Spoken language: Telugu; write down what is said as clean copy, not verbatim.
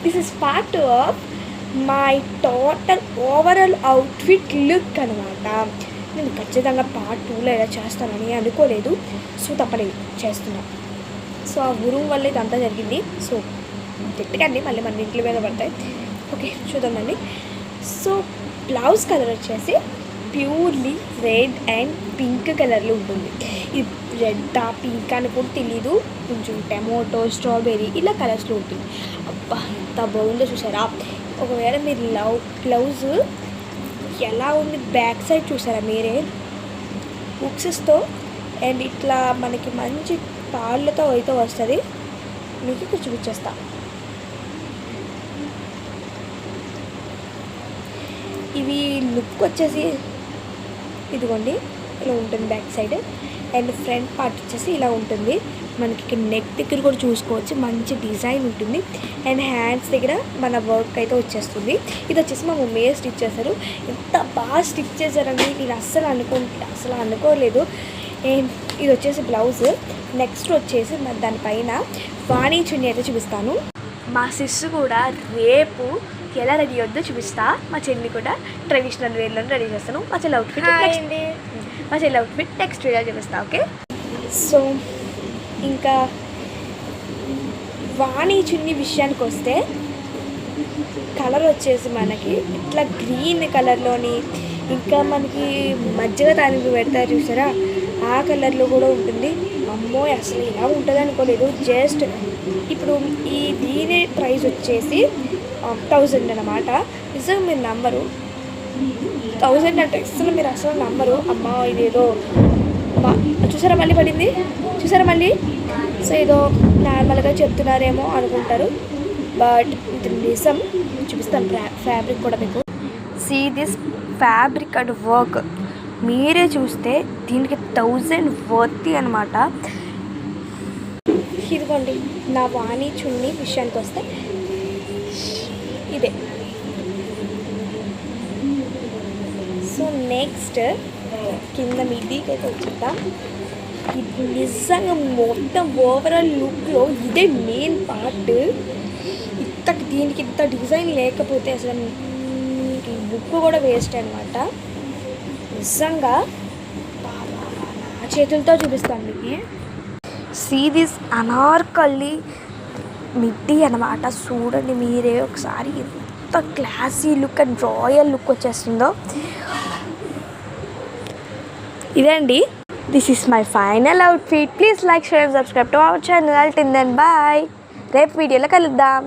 This is part of my total overall outfit look అనమాట. నేను ఖచ్చితంగా పార్ట్ 2లో ఇలా చేస్తానని అనుకోలేదు. సో తప్పలేదు, చేస్తున్నా. సో ఆ గురువు వల్ల ఇదంతా జరిగింది. సో తిట్టకండి, మళ్ళీ మన ఇంట్లో మీద పడతాయి. ఓకే, చూద్దామండి. సో బ్లౌజ్ కలర్ వచ్చేసి ప్యూర్లీ రెడ్ అండ్ పింక్ కలర్లో ఉంటుంది. ఇది రెడ్ పింక్ అని కూడా తెలీదు, కొంచెం టమాటో స్ట్రాబెర్రీ ఇలా కలర్స్లో ఉంటుంది. అబ్బా ఎంత బాగుందో చూసారా. ఒకవేళ మీరు బ్లౌజ్ ఎలా ఉంది బ్యాక్ సైడ్ చూసారా మీరే, బుక్సెస్తో అండ్ ఇట్లా మనకి మంచి తాళ్ళతో అయితే వస్తుంది. మీకు ఇక్కడ చూపించేస్తా. ఇవి లుక్ వచ్చేసి ఇదిగోండి ఇలా ఉంటుంది back side. And front part వచ్చేసి ఇలా ఉంటుంది. మనకి ఇక్కడ నెక్ దగ్గర కూడా చూసుకోవచ్చు, మంచి డిజైన్ ఉంటుంది. అండ్ హ్యాండ్స్ దగ్గర మన వర్క్ అయితే వచ్చేస్తుంది. ఇది వచ్చేసి మా మమ్మీ స్టిచ్ చేశారు. ఎంత బాగా స్టిచ్ చేశారని నేను అస్సలు అనుకోలేదు. అండ్ ఇది వచ్చేసి బ్లౌజ్. నెక్స్ట్ వచ్చేసి మరి దానిపైన వాణి చున్నీ అయితే చూపిస్తాను. మా సిస్సు కూడా రేపు ఎలా రెడీ అవుద్దో చూపిస్తా. మా చెల్లి కూడా ట్రెడిషనల్ వేర్లో రెడీ చేస్తాను. మా చెల్లి అవుట్ఫిట్ నెక్స్ట్ వీడియో చూపిస్తా. ఓకే, సో ఇంకా వాణి చున్నీ విషయానికి వస్తే కలర్ వచ్చేసి మనకి ఇట్లా గ్రీన్ కలర్లోని, ఇంకా మనకి మజ్జిగ తాలింపు పెడతారు చూసారా, ఆ కలర్లో కూడా ఉంటుంది. అమ్మో అసలు ఇలా ఉంటుంది అనుకోలేదు. జస్ట్ ఇప్పుడు దీని ప్రైస్ వచ్చేసి 1000 అన్నమాట. నిజంగా మీరు నమ్మరు, 1000 అంటే ఇస్తున్న మీరు అసలు నమ్మరు. అమ్మ ఇదేదో చూసారా మళ్ళీ పడింది, చూసారా మళ్ళీ. సో ఏదో నార్మల్గా చెప్తున్నారేమో అనుకుంటారు, బట్ ఇది నిజం. చూపిస్తాను ఫ్యాబ్రిక్ కూడా మీకు. See this fabric and work మీరే చూస్తే దీనికి 1000 వర్తి అనమాట. ఇదిగోండి నా వాణి చున్నీ విషయానికి వస్తే ఇదే. సో నెక్స్ట్ కింద మిడ్డీకి అయితే వచ్చేద్దాం. ఇది నిజంగా మొత్తం ఓవరాల్ లుక్లో ఇదే మెయిన్ పార్ట్. దీనికి ఇంత డిజైన్ లేకపోతే అసలు బుక్ కూడా వేస్ట్ అనమాట. నిజంగా నా చేతులతో చూపిస్తాను మీకు. సీ దిస్ అనార్కలి మిడ్డీ అనమాట. చూడండి మీరే ఒకసారి ఎంత classy look and royal look వచ్చేస్తుందో. ఇదే అండి, this is my final outfit. Please like, share, subscribe to our channel. Till then bye. రేపు వీడియోలో కలుద్దాం.